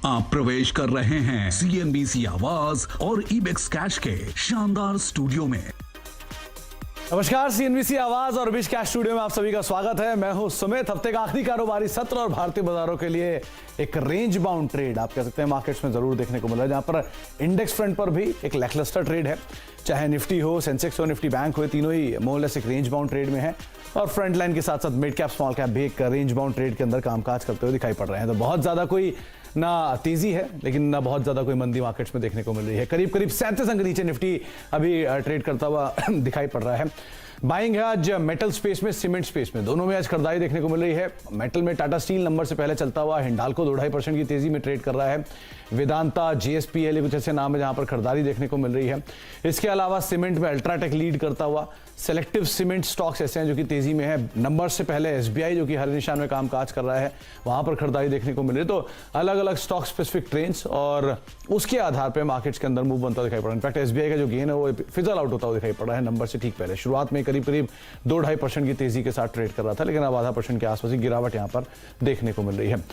आप प्रवेश कर रहे हैं CNBC आवाज और इबेक्स कैश के शानदार स्टूडियो में। नमस्कार, CNBC आवाज और इबेक्स कैश स्टूडियो में आप सभी का स्वागत है। मैं हूं सुमित। हफ्ते का आखिरी कारोबारी सत्र और भारतीय बाजारों के लिए एक रेंज बाउंड ट्रेड आप कह सकते हैं मार्केट्स में जरूर देखने को मिला है, जहां पर इंडेक्स फ्रंट पर भी एक लैकलस्टर ट्रेड है। चाहे निफ्टी हो, सेंसेक्स हो, निफ्टी बैंक हो, तीनों ही मोरलेस एक रेंज बाउंड ट्रेड में है और फ्रंट लाइन के साथ साथ मिड कैप स्मॉल कैप भी एक रेंज बाउंड ट्रेड के अंदर कामकाज करते हुए दिखाई पड़ रहे हैं। तो बहुत ज्यादा कोई ना तेजी है लेकिन ना बहुत ज्यादा कोई मंदी मार्केट्स में देखने को मिल रही है। करीब 37 अंक नीचे निफ्टी अभी ट्रेड करता हुआ दिखाई पड़ रहा है। बाइंग है आज मेटल स्पेस में, सीमेंट स्पेस में, दोनों में आज खरीदारी देखने को मिल रही है। मेटल में टाटा स्टील नंबर से पहले चलता हुआ हिंडाल्को 2.5% की तेजी में ट्रेड कर रहा है। वेदांता, JSPL कुछ ऐसे नाम है जहां पर खरीदारी देखने को मिल रही है। इसके अलावा सीमेंट में अल्ट्राटेक लीड करता हुआ, सेलेक्टिव सीमेंट स्टॉक्स ऐसे हैं जो कि तेजी में है। नंबर से पहले SBI जो कि हर निशान में कामकाज कर रहा है, वहां पर खरीदारी देखने को मिल रही है। तो अलग अलग स्टॉक स्पेसिफिक ट्रेंड्स और उसके आधार पर मार्केट्स के अंदर मूव बनता दिखाई पड़ रहा है। इनफैक्ट SBI का जो गेन है वो फिजल आउट होता हुआ दिखाई पड़ रहा है नंबर से ठीक पहले। शुरुआत में करीब 2-2.5% की तेजी के साथ ट्रेड कर रहा था, लेकिन अब 0.5% के आसपास की गिरावट यहां पर देखने को मिल रही है।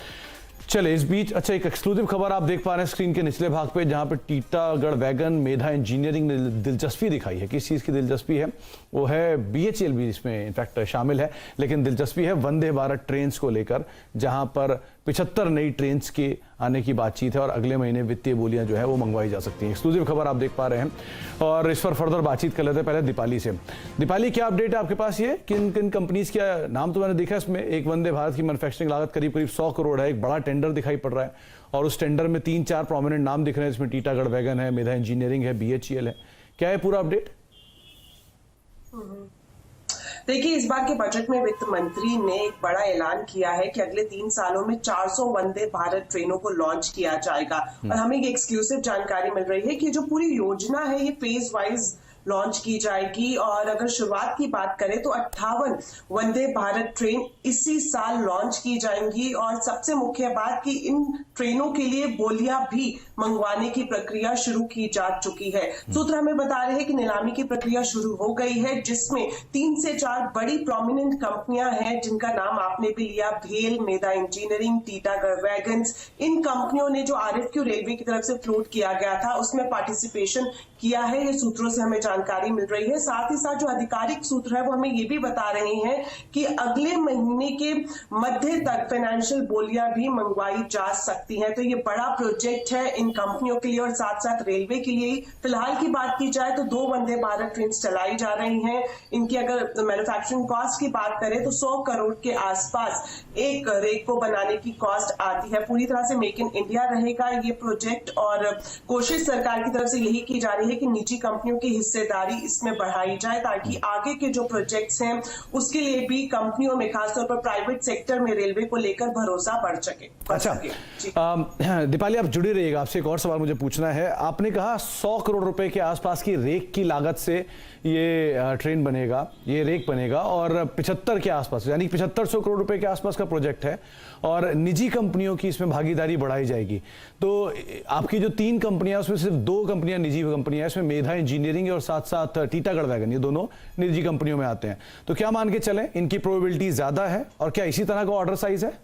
चले इस बीच अच्छा एक एक्सक्लूसिव खबर आप देख पा रहे हैं स्क्रीन के निचले भाग पे, जहां पे टीटागढ़ वैगन मेधा इंजीनियरिंग ने दिलचस्पी दिखाई है। किस चीज की दिलचस्पी है? वो है BHEL भी इसमें इनफैक्ट शामिल है, लेकिन दिलचस्पी है वंदे भारत ट्रेन को लेकर, जहां पर 75 नई ट्रेन के आने की बातचीत है और अगले महीने वित्तीय बोलियां जो है वो मंगवाई जा सकती हैं। एक्सक्लूसिव खबर आप देख पा रहे हैं और इस पर फर्दर बातचीत कर लेते हैं पहले दीपाली से। दीपाली, क्या अपडेट है आपके पास? ये किन किन कंपनीज का नाम तो मैंने देखा इसमें, एक वंदे भारत की मैन्युफैक्चरिंग लागत करीब 100 करोड़ है, एक बड़ा टेंडर दिखाई पड़ रहा है और उस टेंडर में 3-4 प्रोमिनेंट नाम दिख रहे हैं, जिसमें टीटागढ़ वैगन है, मेधा इंजीनियरिंग है, BHEL है। क्या है पूरा अपडेट? देखिए, इस बार के बजट में वित्त मंत्री ने एक बड़ा ऐलान किया है कि अगले 3 सालों में 400 वंदे भारत ट्रेनों को लॉन्च किया जाएगा और हमें एक एक्सक्लूसिव जानकारी मिल रही है कि जो पूरी योजना है ये फेज वाइज लॉन्च की जाएगी। और अगर शुरुआत की बात करें तो 58 वंदे भारत ट्रेन इसी साल लॉन्च की जाएंगी और सबसे मुख्य बात कि इन ट्रेनों के लिए बोलियां भी मंगवाने की प्रक्रिया शुरू की जा चुकी है। सूत्र हमें बता रहे हैं कि नीलामी की प्रक्रिया शुरू हो गई है, जिसमें 3 से 4 बड़ी प्रोमिनेंट कंपनियां हैं जिनका नाम आपने भी लिया, भेल, मेधा इंजीनियरिंग, टीटागढ़ वैगन्स। इन कंपनियों ने जो RFQ रेलवे की तरफ से फ्लोट किया गया था उसमें पार्टिसिपेशन किया है, ये सूत्रों से हमें जानकारी मिल रही है। साथ ही साथ जो आधिकारिक सूत्र है वो हमें ये भी बता रहे हैं कि अगले महीने के मध्य तक फाइनेंशियल बोलियां भी मंगवाई जा सकती हैं। तो ये बड़ा प्रोजेक्ट है इन कंपनियों के लिए और साथ साथ रेलवे के लिए। फिलहाल की बात की जाए तो 2 वंदे भारत ट्रेन चलाई जा रही हैं। इनकी अगर मैन्युफैक्चरिंग कॉस्ट की बात करें तो 100 करोड़ के आसपास एक रेक को बनाने की कॉस्ट आती है। पूरी तरह से मेक इन इंडिया रहेगा ये प्रोजेक्ट और कोशिश सरकार की तरफ से यही की जा रही है कि निजी कंपनियों की हिस्सेदारी इसमें बढ़ाई जाए, ताकि आगे के जो प्रोजेक्ट्स हैं उसके लिए भी कंपनियों में, खासतौर पर प्राइवेट सेक्टर में रेलवे को लेकर भरोसा बढ़ सके। अच्छा दीपाली, आप जुड़ी रहिएगा, आपसे एक और सवाल मुझे पूछना है। आपने कहा 100 करोड़ रुपए के आसपास की रेक की लागत से ये ट्रेन बनेगा, ये रेक बनेगा और 75 के आसपास यानी 7500 करोड़ रुपए के आसपास का प्रोजेक्ट है और निजी कंपनियों की इसमें भागीदारी बढ़ाई जाएगी। तो आपकी जो 3 कंपनियां उसमें सिर्फ 2 कंपनियां निजी कंपनियां, इसमें मेधा इंजीनियरिंग और साथ साथ टीटागढ़ वैगन, ये दोनों निजी कंपनियों में आते हैं। तो क्या मान के चलें इनकी प्रोबेबिलिटी ज्यादा है और क्या इसी तरह का ऑर्डर साइज है?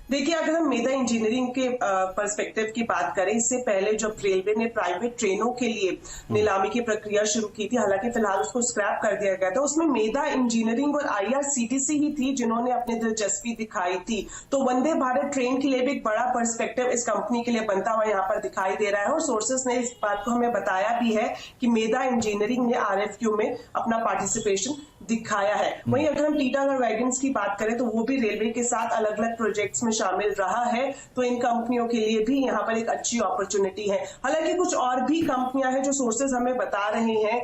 देखिए, अगर हम मेधा इंजीनियरिंग के पर्सपेक्टिव की बात करें, इससे पहले जब रेलवे ने प्राइवेट ट्रेनों के लिए नीलामी की प्रक्रिया शुरू की थी, हालांकि फिलहाल उसको स्क्रैप कर दिया गया था, उसमें मेधा इंजीनियरिंग और IRCTC ही थी जिन्होंने अपनी दिलचस्पी दिखाई थी। तो वंदे भारत ट्रेन के लिए भी एक बड़ा पर्सपेक्टिव इस कंपनी के लिए बनता हुआ यहाँ पर दिखाई दे रहा है और सोर्सेस ने इस बात को हमें बताया भी है कि मेधा इंजीनियरिंग ने RFQ में अपना पार्टिसिपेशन दिखाया है। वहीं अगर हम टीटागढ़ वैगन्स की बात करें तो वो भी रेलवे के साथ अलग अलग प्रोजेक्ट्स में शामिल रहा है, तो इन कंपनियों के लिए भी यहाँ पर एक अच्छी अपॉर्चुनिटी है। हालांकि कुछ और भी कंपनियां हैं जो सोर्सेज हमें बता रहे हैं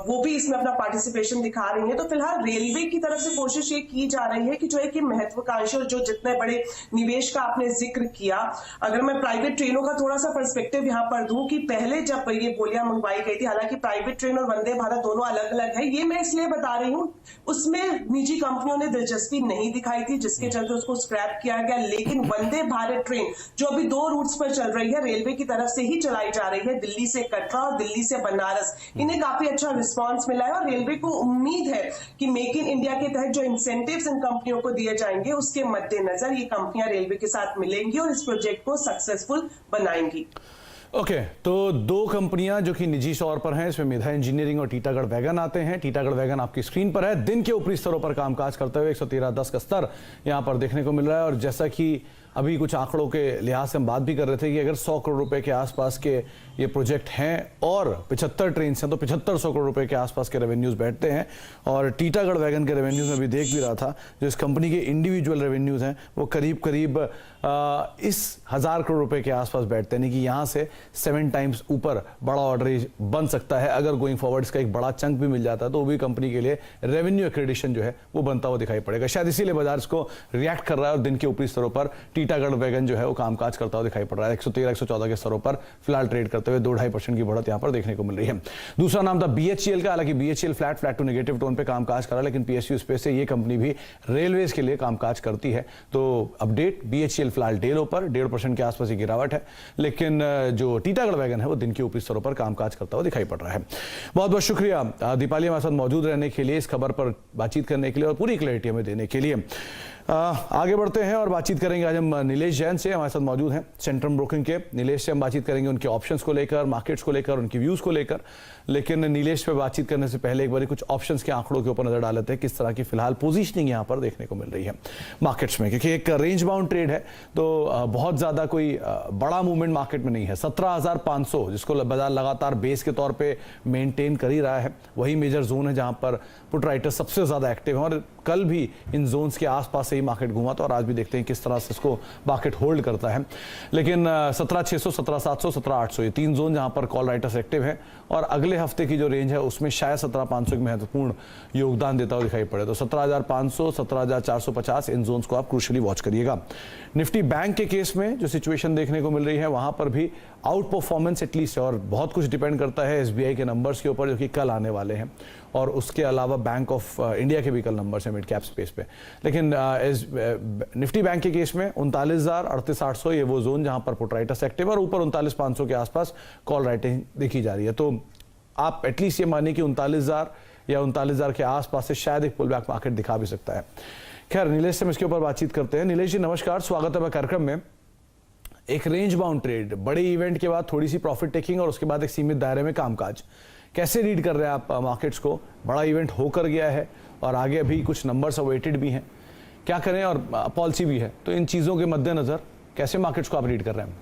वो भी इसमें अपना पार्टिसिपेशन दिखा रही हैं। तो फिलहाल रेलवे की तरफ से कोशिश ये की जा रही है कि जो है कि महत्वाकांक्षी और जो जितने बड़े निवेश का आपने जिक्र किया, अगर मैं प्राइवेट ट्रेनों का थोड़ा सा पर्सपेक्टिव यहाँ पर दूं कि पहले जब ये बोलियां मंगवाई गई थी, हालांकि प्राइवेट ट्रेन और वंदे भारत दोनों अलग अलग है, ये मैं इसलिए बता रही हूँ, उसमें निजी कंपनियों ने दिलचस्पी नहीं दिखाई थी जिसके चलते उसको स्क्रैप किया गया, लेकिन वंदे भारत ट्रेन जो अभी 2 रूट्स पर चल रही है, रेलवे की तरफ से ही चलाई जा रही है, दिल्ली से कटरा और दिल्ली से बनारस, इन्हें काफी अच्छा रिस्पॉन्स मिला है और रेलवे को उम्मीद है कि मेक इन इंडिया के तहत जो इंसेंटिव्स इन कंपनियों को दिए जाएंगे उसके मद्देनजर ये कंपनियां रेलवे के साथ मिलेंगी और इस प्रोजेक्ट को सक्सेसफुल बनाएंगी। ओके, तो 2 कंपनियां जो कि निजी तौर पर हैं, इसमें मेधा इंजीनियरिंग और टीटागढ़ वैगन आते हैं। टीटागढ़ वैगन आपकी स्क्रीन पर है, दिन के ऊपरी स्तरों पर कामकाज करते हुए 113.10 का स्तर यहां पर देखने को मिल रहा है। और जैसा कि अभी कुछ आंकड़ों के लिहाज से हम बात भी कर रहे थे कि अगर 100 करोड़ रुपए के आसपास के ये प्रोजेक्ट हैं और 75 ट्रेन हैं तो 7500 करोड़ रुपए के आसपास के रेवेन्यूज बैठते हैं। और टीटागढ़ वैगन के रेवेन्यूज में भी देख भी रहा था, जो इस कंपनी के इंडिविजुअल रेवेन्यूज हैं वो करीब करीब इस 1000 करोड़ रुपए के आसपास बैठते हैं, यानी कि यहाँ से 7 टाइम्स ऊपर बड़ा ऑर्डर बन सकता है। अगर गोइंग फॉरवर्ड इसका एक बड़ा चंक भी मिल जाता है तो वो भी कंपनी के लिए रेवेन्यू एक्रेडिशन जो है वो बनता हुआ दिखाई पड़ेगा। शायद इसीलिए बाजार इसको रिएक्ट कर रहा है और दिन के ऊपरी स्तरों पर टीटागढ़ वैगन जो है वो कामकाज करता हुआ दिखाई पड़ रहा है। 113-114 के स्तरों पर फिलहाल ट्रेड करते हुए 2-2.5% की बढ़त यहां पर देखने को मिल रही है। दूसरा नाम था BHEL का, हालांकि BHEL flat to negative tone पे कामकाज कर रहा है, लेकिन PSU स्पेस से ये कंपनी भी रेलवेज के लिए कामकाज करती है। तो अपडेट, BHEL फिलहाल डे लो पर 1.5% के आसपास गिरावट है, लेकिन जो टीटागढ़ वैगन है वो दिन के ऊपरी स्तरों पर कामकाज करता हुआ दिखाई पड़ रहा है। बहुत बहुत शुक्रिया दीपाली हमारे साथ मौजूद रहने के लिए, इस खबर पर बातचीत करने के लिए और पूरी क्लैरिटी हमें देने के लिए। आगे बढ़ते हैं और बातचीत करेंगे आज हम नीलेश जैन से, हमारे साथ मौजूद हैं सेंट्रम ब्रोकिंग के। नीलेश से हम बातचीत करेंगे उनके ऑप्शंस को लेकर, मार्केट्स को लेकर, उनकी व्यूज को लेकर। लेकिन नीलेश पे बातचीत करने से पहले एक बार कुछ ऑप्शंस के आंकड़ों के ऊपर नजर डाल लेते हैं, किस तरह की फिलहाल पोजीशनिंग यहां पर देखने को मिल रही है मार्केट्स में, क्योंकि एक रेंज बाउंड ट्रेड है तो बहुत ज्यादा कोई बड़ा मूवमेंट मार्केट में नहीं है। 17,500 जिसको बाजार लगातार बेस के तौर पर मेंटेन कर ही रहा है, वही मेजर जोन है जहां पर पुट राइटर्स सबसे ज्यादा एक्टिव है। और कल भी इन जोन्स के आसपास से ही मार्केट घूमा था और आज भी देखते हैं किस तरह से इसको मार्केट होल्ड करता है। लेकिन 17,600, 17,700, 17,800 ये 3 जोन जहां पर कॉल राइटर्स एक्टिव है और अगले हफ्ते की जो रेंज है उसमें शायद 17,500 एक महत्वपूर्ण योगदान देता हुआ दिखाई पड़े। तो 17,500, 17,450 इन जोन्स को आप क्रूशियली वॉच करिएगा। निफ्टी बैंक के केस में जो सिचुएशन देखने को मिल रही है वहां पर भी आउट परफॉर्मेंस एटलीस्ट, और बहुत कुछ डिपेंड करता है SBI के नंबर्स के ऊपर जो कि कल आने वाले हैं, और उसके अलावा बैंक ऑफ इंडिया के भी कल नंबर्स हैं मिड कैप स्पेस पे। लेकिन निफ्टी बैंक के केस में 39,000, 38,800 ये वो जोन जहां पर पुट राइटर्स एक्टिव और ऊपर 39,500 के आसपास कॉल राइटिंग देखी जा रही है। तो आप एटलीस्ट ये मानिए कि 39,000 या 39,000 के आसपास से शायद एक पुल बैक मार्केट दिखा भी सकता है। खैर, नीलेश से हम इसके ऊपर बातचीत करते हैं। नीलेश जी नमस्कार, स्वागत है कार्यक्रम में। एक रेंज बाउंड ट्रेड, बड़े इवेंट के बाद थोड़ी सी प्रॉफिट टेकिंग और उसके बाद एक सीमित दायरे में कामकाज, कैसे रीड कर रहे हैं आप मार्केट्स को? बड़ा इवेंट होकर गया है और आगे अभी कुछ नंबर्स अवेटेड भी हैं, क्या करें, और पॉलिसी भी है, तो इन चीजों के मद्देनजर कैसे मार्केट्स को आप रीड कर रहे हैं?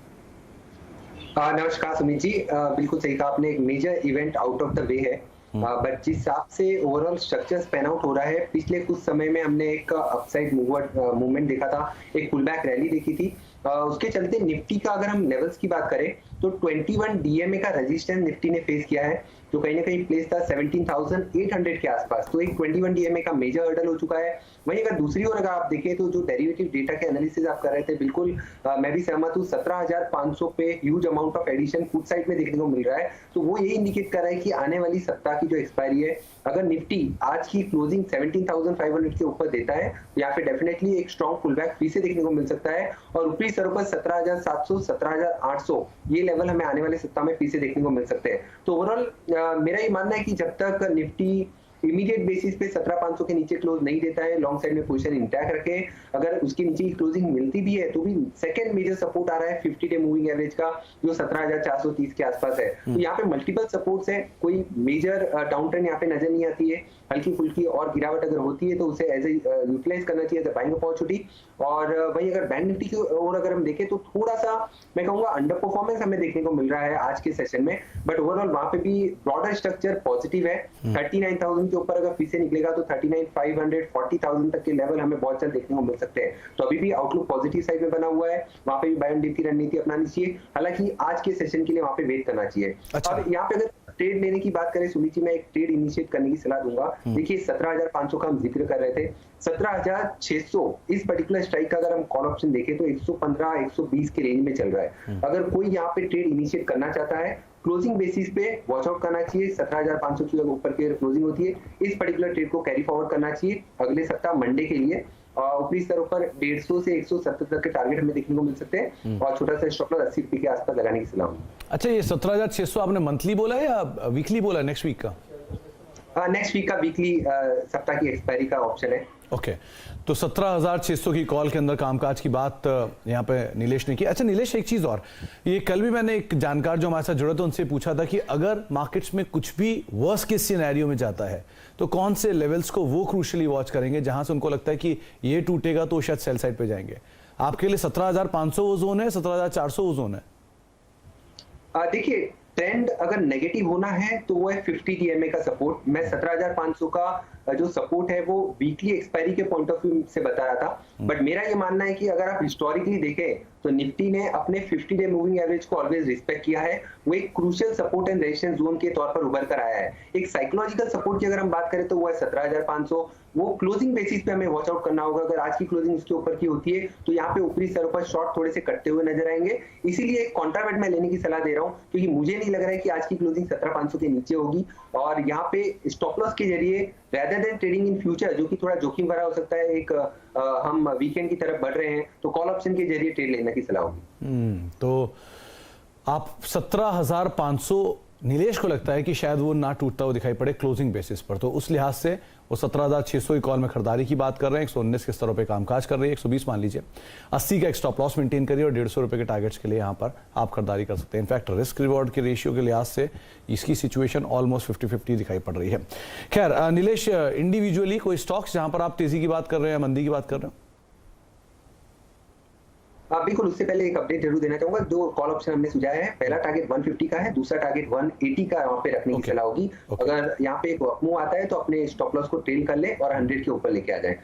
नमस्कार सुमित जी, बिल्कुल सही कहा आपने, एक major event out of the way है, बट जिस हिसाब से ओवरऑल स्ट्रक्चर पैन आउट हो रहा है, पिछले कुछ समय में हमने एक अपसाइड मूवमेंट देखा था, एक पुल बैक रैली देखी थी। उसके चलते निफ्टी का अगर हम लेवल्स की बात करें तो 21 DMA का रेजिस्टेंस निफ्टी ने फेस किया है, जो कहीं ना कहीं प्लेस था 17,800 के आसपास, तो एक 21 DMA का मेजर हर्डल हो चुका है। वहीं अगर दूसरी ओर अगर आप देखें तो जो डेरिवेटिव डेटा के एनालिसिस आप कर रहे थे, बिल्कुल मैं भी सहमत हूँ, 17,500 पे huge amount of addition foot side में देखने को मिल रहा है। तो वो यही इंडिकेट कर रहा है कि आने वाली सप्ताह की जो एक्सपायरी है, अगर निफ्टी आज की क्लोजिंग 17,500 के ऊपर देता है तो यहाँ पे डेफिनेटली एक स्ट्रॉन्ग पुल बैक फिर से देखने को मिल सकता है और ऊपरी स्तरों पर 17,700, 17,800 ये लेवल हमें आने वाले सप्ताह में फिर से देखने को मिल सकते हैं। तो ओवरऑल मेरा ये मानना है कि जब तक निफ्टी इमीडिएट बेसिस पे 17,500 के नीचे क्लोज नहीं देता है, लॉन्ग साइड में पोजीशन इंटैक्ट रखे, अगर उसके नीचे की क्लोजिंग मिलती भी है तो भी सेकंड मेजर सपोर्ट आ रहा है 50 डे मूविंग एवरेज का, जो 17,430 के आसपास है। तो यहाँ पे मल्टीपल सपोर्ट्स है, कोई मेजर डाउन ट्रेंड यहाँ पे नजर नहीं आती है, हल्की फुल्की और गिरावट अगर होती है तो उसे एज ए यूटिलाइज करना चाहिए एज बाइंग अपॉर्चुनिटी। और वही अगर बैंक निफ्टी की ओर अगर हम देखें तो थोड़ा सा मैं कहूंगा अंडर परफॉर्मेंस हमें देखने को मिल रहा है आज के सेशन में, बट ओवरऑल वहां पे भी ब्रॉडर स्ट्रक्चर पॉजिटिव है। 39,000 के ऊपर अगर फिर से निकलेगा तो 39,500, 40,000 तक के लेवल हमें बहुत जल्द देखने को मिल सकते हैं। तो अभी भी आउटलुक पॉजिटिव साइड में बना हुआ है, वहां पे भी बाय ऑन डिप की रणनीति अपनानी चाहिए, हालांकि आज के सेशन के लिए वहां पे वेट करना चाहिए। अच्छा। अब यहाँ पे अगर ट्रेड लेने की बात करें सुमित जी, मैं एक ट्रेड इनिशिएट करने की सलाह दूंगा। देखिए 17,500 का हम जिक्र कर रहे थे, 17,600 इस पर्टिकुलर स्ट्राइक का अगर हम कॉल ऑप्शन देखें तो 115, 120 के रेंज में चल रहा है। अगर कोई यहाँ पे ट्रेड इनिशिएट करना चाहता है क्लोजिंग बेसिस पे वॉच आउट करना चाहिए। 17,500 की अगर ऊपर की क्लोजिंग होती है, इस पर्टिकुलर ट्रेड को कैरी फॉरवर्ड करना चाहिए अगले सप्ताह मंडे के लिए। ऊपरी स्तरों पर 150 से 170 तक के टारगेट हमें देखने को मिल सकते हैं और छोटा सा स्टॉप लॉस 80 रुपए के आसपास लगाने की सलाह। अच्छा, ये 17,600 आपने मंथली बोला है या वीकली बोला, नेक्स्ट वीक का? नेक्स्ट वीक का वीकली सप्ताह की एक्सपायरी का ऑप्शन है। ओके, तो 17,600 की कॉल के अंदर कामकाज की बात यहाँ पे नीलेश ने की। अच्छा नीलेश, एक चीज और, ये कल भी मैंने एक जानकार जो हमारे साथ जुड़े थे उनसे पूछा था कि अगर मार्केट्स में कुछ भी वर्स्ट केस सिनेरियो में जाता है तो कौन से लेवल्स को वो क्रूशियली वॉच करेंगे जहां से उनको लगता है कि ये टूटेगा तो शायद सेल साइड पे जाएंगे। आपके लिए 17,500 वो जोन है, 17,400 वो जोन है? देखिए, ट्रेंड अगर नेगेटिव होना है तो वो है 50 DMA का सपोर्ट। मैं 17,500 का जो सपोर्ट है वो वीकली एक्सपायरी के पॉइंट ऑफ व्यू से बता रहा था, बट मेरा ये मानना है कि अगर आप हिस्टोरिकली देखें तो निफ्टी ने अपने 50 डे मूविंग एवरेज को ऑलवेज रिस्पेक्ट किया है। वो एक crucial support and resistance zone के तौर पर उभर कर आया है। एक साइकोलॉजिकल सपोर्ट की अगर हम बात करें तो वो है 17,500। वो क्लोजिंग बेसिस पे हमें वॉच आउट करना होगा। अगर आज की क्लोजिंग उसके ऊपर की होती है तो यहाँ पे ऊपरी स्तरों पर शॉर्ट थोड़े से कटते हुए नजर आएंगे। इसीलिए एक कॉन्ट्रावेट में लेने की सलाह दे रहा हूँ, क्योंकि मुझे नहीं लग रहा है कि आज की क्लोजिंग 17,500 के नीचे होगी। और यहाँ पे स्टॉप लॉस के जरिए rather than trading in future, जो कि थोड़ा जोखिम भरा हो सकता है, एक हम वीकेंड की तरफ बढ़ रहे हैं तो कॉल ऑप्शन के जरिए ट्रेड लेने की सलाह होगी। तो आप 17,500 नीलेश को लगता है कि शायद वो ना टूटता हुआ दिखाई पड़े क्लोजिंग बेसिस पर, तो उस लिहाज से वो 17,600 की कॉल में खरीदारी की बात कर रहे हैं। 119 के स्तरों पे कामकाज कर रही है, 120 मान लीजिए, 80 का एक स्टॉप लॉस मेंटेन करिए और 150 रुपए के टारगेट्स के लिए यहाँ पर आप खरीदारी कर सकते हैं। इनफैक्ट रिस्क रिवॉर्ड के रेशियो के लिहाज से इसकी सिचुएशन ऑलमोस्ट 50-50 दिखाई पड़ रही है। खैर नीलेश, इंडिविजुअली कोई स्टॉक्स जहां पर आप तेजी की बात कर रहे हैं, मंदी की बात कर रहे हैं? बिल्कुल, उससे पहले एक अपडेट जरूर देना चाहूंगा। जो कॉल ऑप्शन हमने सुझाया है, पहला टारगेट 150 का है, दूसरा टारगेट 180 का यहाँ पे रखने की सलाह होगी। अगर यहाँ पे एक मूव आता है तो अपने स्टॉप लॉस को ट्रेल कर ले और 100 के ऊपर लेके आ जाए।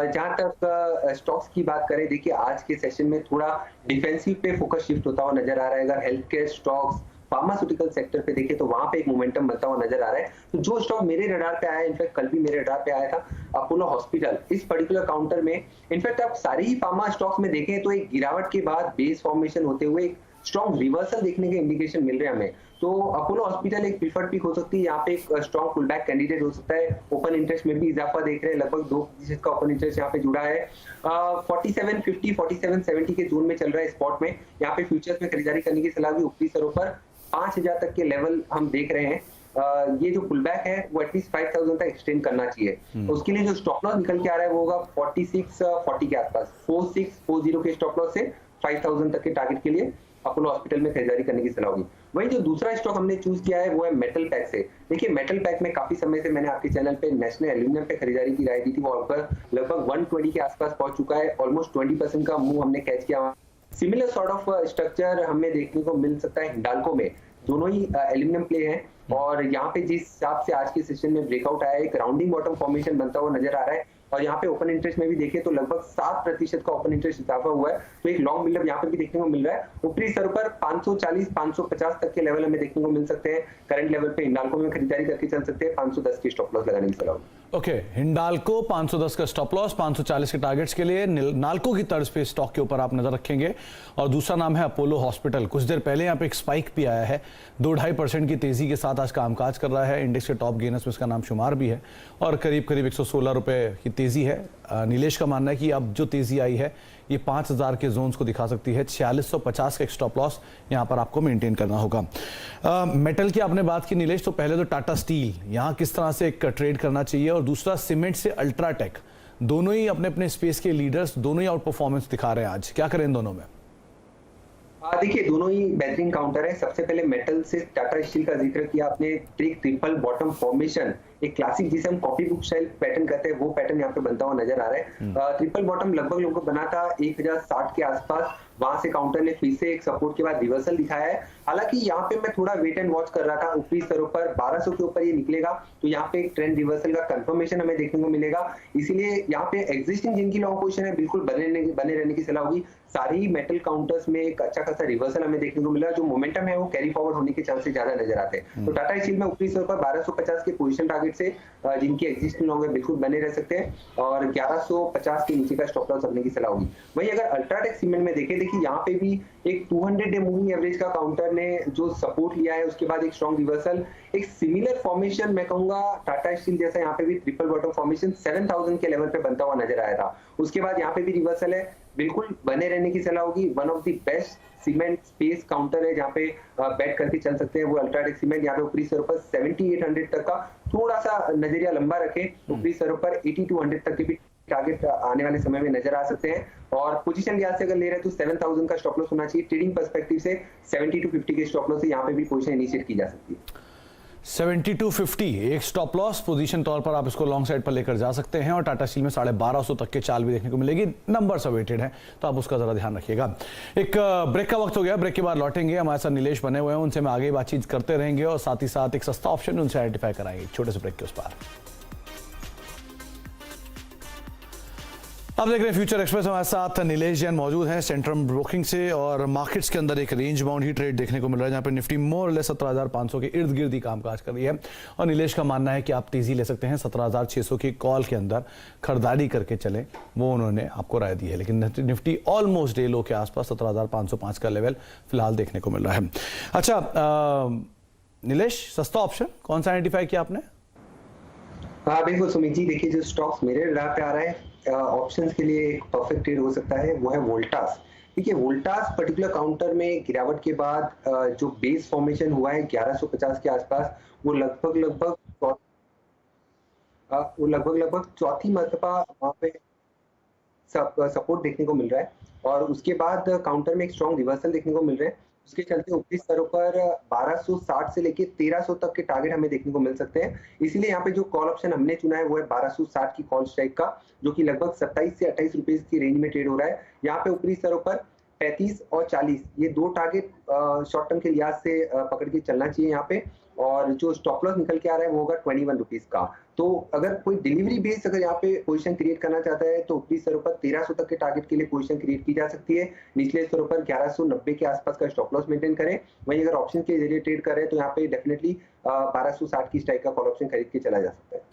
जहां तक स्टॉक्स की बात करें, देखिए आज के सेशन में थोड़ा डिफेंसिव पे फोकस शिफ्ट होता हुआ नजर आ रहा है। अगर health care stocks, pharmaceutical sector पे देखें तो वहां पे एक मोमेंटम बनता हुआ नजर आ रहा है। तो जो स्टॉक मेरे रडार पे आया, इनफैक्ट कल भी मेरे रडार पे आया था, अपोलो हॉस्पिटल, इस पर्टिकुलर काउंटर में इनफैक्ट आप सारे ही फार्मा स्टॉक्स में देखें तो एक गिरावट के बाद बेस फॉर्मेशन होते हुए एक स्ट्रॉन्ग रिवर्सल देखने के इंडिकेशन मिल रहे हैं हमें। तो अपोलो हॉस्पिटल एक प्रीफर्ड पिक हो सकती है, यहाँ पे एक स्ट्रॉन्ग पुलबैक कैंडिडेट हो सकता है। ओपन इंटरेस्ट में भी इजाफा देख रहे हैं, लगभग 2% का ओपन इंटरेस्ट यहाँ पे जुड़ा है। 4750 4770 के जोन में चल रहा है स्पॉट में। यहाँ पे फ्यूचर्स में खरीदारी करने की सलाह भी ऊपरी स्तरों पर 5,000 तक के लेवल हम देख रहे हैं। ये जो पुलबैक है वो एटलीस्ट 5,000 तक एक्सटेंड करना चाहिए। उसके लिए जो स्टॉप लॉस निकल के आ रहा है वो होगा 4640 के आसपास। 4640 के स्टॉप लॉस से 5,000 तक के टारगेट के लिए अपोलो हॉस्पिटल में खरीदारी करने की सलाह होगी। वही जो दूसरा स्टॉक हमने चूज किया है वो है मेटल पैक से। देखिए, मेटल पैक में काफी समय से मैंने आपके चैनल पे नेशनल एल्यूमिनियम पे खरीदारी की राय दी थी। वो लगभग 120 के आसपास पहुंच चुका है। ऑलमोस्ट 20% का मूव हमने कैच किया। सिमिलर सॉर्ट ऑफ स्ट्रक्चर हमें देखने को मिल सकता है हिंडाल्को में। दोनों ही एल्यूमिनियम प्ले हैं और यहाँ पे जिस हिसाब से आज के सेशन में ब्रेकआउट आया है, एक राउंडिंग बॉटम फॉर्मेशन बनता हुआ नजर आ रहा है। और यहाँ पे ओपन इंटरेस्ट में भी देखें तो लगभग 7% का ओपन इंटरेस्ट इजाफा हुआ है। तो एक लॉन्ग बिल्डअप यहाँ पे भी देखने को मिल रहा है। ऊपरी स्तर पर 540-550 तक के लेवल हमें देखने को मिल सकते हैं। करंट लेवल पे हिंडाल्को में खरीदारी करके चल सकते हैं। 510 की स्टॉप लॉस लगाने की सलाह। ओके, हिंडाल्को 510 का स्टॉप लॉस, 540 के टारगेट्स के लिए नाल्को की तर्ज पे स्टॉक के ऊपर आप नजर रखेंगे। और दूसरा नाम है अपोलो हॉस्पिटल। कुछ देर पहले यहाँ पे एक स्पाइक भी आया है, 2-2.5% की तेजी के साथ आज कामकाज कर रहा है। इंडेक्स के टॉप गेनर्स में इसका नाम शुमार भी है और करीब 116 रुपए की तेजी है। नीलेश का मानना है कि अब जो तेजी आई है ये 5,000 के जोन्स को दिखा सकती है। 4650 का एक स्टॉप लॉस यहाँ पर आपको मेंटेन करना होगा। मेटल की आपने बात की नीलेश, तो पहले तो टाटा स्टील, यहाँ किस तरह से एक ट्रेड करना चाहिए, और दूसरा सीमेंट से अल्ट्राटेक, दोनों ही अपने अपने स्पेस के लीडर्स, दोनों ही आउट परफॉर्मेंस दिखा रहे हैं आज, क्या करें इन दोनों में? देखिए, दोनों ही बेहतरीन काउंटर है। सबसे पहले मेटल से टाटा स्टील का जिक्र किया आपने। ट्रिपल बॉटम फॉर्मेशन, एक क्लासिक जिसे हम कॉपी बुक स्टाइल पैटर्न कहते हैं, वो पैटर्न यहाँ पे बनता हुआ नजर आ रहा है। ट्रिपल बॉटम लगभग लोगों को बना था 1060 के आसपास। वहां से काउंटर ने फिर से एक सपोर्ट के बाद रिवर्सल दिखाया है। हालांकि यहाँ पे मैं थोड़ा वेट एंड वॉच कर रहा था। ऊपरी स्तरों पर 1200 के ऊपर ये निकलेगा तो यहाँ पे एक ट्रेंड रिवर्सल का कंफर्मेशन हमें देखने को मिलेगा। इसीलिए यहाँ पे एग्जिस्टिंग जिनकी लॉन्ग पोजीशन है बिल्कुल बने रहने की सलाह होगी। सारी ही मेटल काउंटर्स में एक अच्छा खासा रिवर्सल हमें देखने को मिला। जो मोमेंटम है वो कैरी फॉरवर्ड होने के चांसेस ज्यादा नजर आते हैं। तो टाटा स्टील में ऊपरी स्तर पर 1250 के पोजीशन टारगेट से जिनकी एग्जिस्टिंग लॉन्ग है बिल्कुल बने रह सकते हैं और 1150 के नीचे का स्टॉप लॉस रखने की सलाह होगी। वहीं अगर अल्ट्राटेक सीमेंट में देखें, देखिए यहाँ पे भी एक 200 डे मूविंग एवरेज का काउंटर ने जो सपोर्ट लिया है, उसके बाद एक स्ट्रॉन्ग रिवर्सल, एक सिमिलर फॉर्मेशन मैं कहूंगा टाटा स्टील जैसा यहाँ पे भी ट्रिपल बॉटम फॉर्मेशन 7000 के लेवल पे बनता हुआ नजर आया था। उसके बाद यहाँ पे भी रिवर्सल है, बिल्कुल बने रहने की सलाह होगी। One of the best cement space counter है जहाँ पे बैट करके चल सकते हैं वो अल्ट्राटेक सीमेंट। यहाँ पे ऊपरी सरों पर 7800 तक का थोड़ा सा नजरिया लंबा रखे, ऊपरी सरों पर 8200 तक के भी टारगेट आने वाले समय में नजर आ सकते हैं। और पोजीशन लिहाज से अगर ले रहे हैं तो 7000 का स्टॉप लॉस होना चाहिए। ट्रेडिंग पर्सपेक्टिव से 70 to 50 के स्टॉप लॉस से यहाँ पे भी पोजीशन इनिशिएट की जा सकती है। 70 to 50 एक स्टॉप लॉस पोजीशन तौर पर आप इसको लॉन्ग साइड पर लेकर जा सकते हैं और टाटा स्टील में 1250 तक के चाल भी देखने को मिलेगी। नंबर्स अवेटेड हैं तो आप उसका जरा ध्यान रखिएगा। एक ब्रेक का वक्त हो गया, ब्रेक के बाद लौटेंगे। हमारे साथ नीलेश बने हुए हैं, उनसे मैं आगे बातचीत करते रहेंगे और साथ ही साथ एक सस्ता ऑप्शन उनसे आइडेंटिफाई कराएंगे। छोटे से ब्रेक के उस पार आप देख रहे हैं फ्यूचर एक्सप्रेस। हमारे साथ नीलेश जैन मौजूद हैं सेंट्रम ब्रोकिंग से और मार्केट्स के अंदर एक रेंज बाउंड ही ट्रेड देखने को मिल रहा है जहां पे निफ्टी मोर लेस 17,500 के इर्द गिर्द ही कामकाज कर रही है और नीलेश का मानना है कि आप तेजी ले सकते हैं 17,600 की कॉल के अंदर खरीदारी करके चलें, वो उन्होंने आपको राय दी है। लेकिन निफ्टी ऑलमोस्ट डे लो के आसपास 17,505 का लेवल फिलहाल देखने को मिल रहा है। अच्छा नीलेश, सस्ता ऑप्शन कौन सा आइडेंटिफाई किया आपने? हाँ बिल्कुल सुमित जी, देखिए जो स्टॉक्स मेरे राह पे आ रहा है ऑप्शंस के लिए एक परफेक्ट ट्रेड हो सकता है वो है वोल्टास। देखिए वोल्टास पर्टिकुलर काउंटर में गिरावट के बाद जो बेस फॉर्मेशन हुआ है 1150 के आसपास, वो लगभग चौथी मर्तबा वहां पे सपोर्ट देखने को मिल रहा है और उसके बाद काउंटर में एक स्ट्रॉन्ग रिवर्सल देखने को मिल रहा है। उसके चलते ऊपरी स्तरों पर 1260 से लेके 1300 तक के टारगेट हमें देखने को मिल सकते हैं। इसीलिए यहाँ पे जो कॉल ऑप्शन हमने चुना है वो है 1260 की कॉल स्ट्राइक का, जो कि लगभग 27 से 28 रुपए की रेंज में ट्रेड हो रहा है। यहाँ पे ऊपरी स्तरों पर 35 और 40 ये दो टारगेट शॉर्ट टर्म के लिहाज से पकड़ के चलना चाहिए यहाँ पे। और जो स्टॉप लॉस निकल के आ रहा है वो होगा 21 रुपीज का। तो अगर कोई डिलीवरी बेस अगर यहाँ पे पोजीशन क्रिएट करना चाहता है तो ऊपरी स्तरों पर 1300 तक के टारगेट के लिए पोजीशन क्रिएट की जा सकती है। निचले स्तरों पर 1190 के आसपास का स्टॉप लॉस मेंटेन करें। वहीं अगर ऑप्शन के जरिए ट्रेड कर रहे हैं तो यहाँ पे डेफिनेटली 1260 की स्ट्राइक का कॉल ऑप्शन खरीद के चला जा सकता है।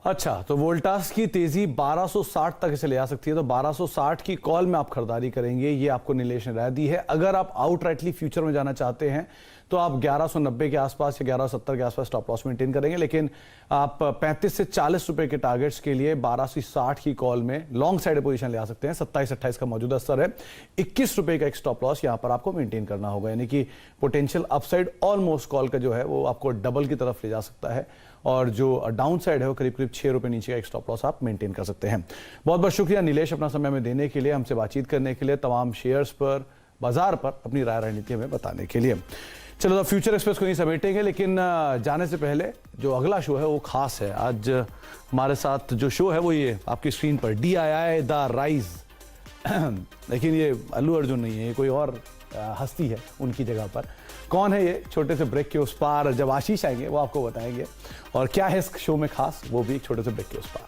अच्छा, तो वोल्टास की तेजी 1260 तक इसे ले आ सकती है, तो 1260 की कॉल में आप खरीदारी करेंगे, ये आपको नीलेश ने राय दी है। अगर आप आउटराइटली फ्यूचर में जाना चाहते हैं तो आप 1190 के आसपास या 1170 के आसपास स्टॉप लॉस मेंटेन करेंगे, लेकिन आप 35 से 40 रुपए के टारगेट्स के लिए 1260 की कॉल में लॉन्ग साइड पोजीशन ले आ सकते हैं। 27-28 का मौजूदा स्तर है, 21 रुपए का एक स्टॉप लॉस यहां पर आपको मेंटेन करना होगा, यानी कि पोटेंशियल अपसाइड ऑलमोस्ट कॉल का जो है वो आपको डबल की तरफ ले जा सकता है और जो डाउन साइड है वो करीब करीब 6 रुपए नीचे का एक स्टॉप लॉस आप मेंटेन कर सकते हैं। बहुत बहुत शुक्रिया नीलेश अपना समय में देने के लिए, हमसे बातचीत करने के लिए, तमाम शेयर्स पर, बाजार पर अपनी राय रणनीति हमें बताने के लिए। चलो तो फ्यूचर एक्सप्रेस को नहीं समेटेंगे, लेकिन जाने से पहले जो अगला शो है वो खास है। आज हमारे साथ जो शो है वो ये आपकी स्क्रीन पर DII द राइज, लेकिन ये अल्लू अर्जुन नहीं है, ये कोई और हस्ती है उनकी जगह पर। कौन है ये, छोटे से ब्रेक के उस पार जब आशीष आएंगे वो आपको बताएंगे, और क्या है इस शो में खास वो भी एक छोटे से ब्रेक के उस पार।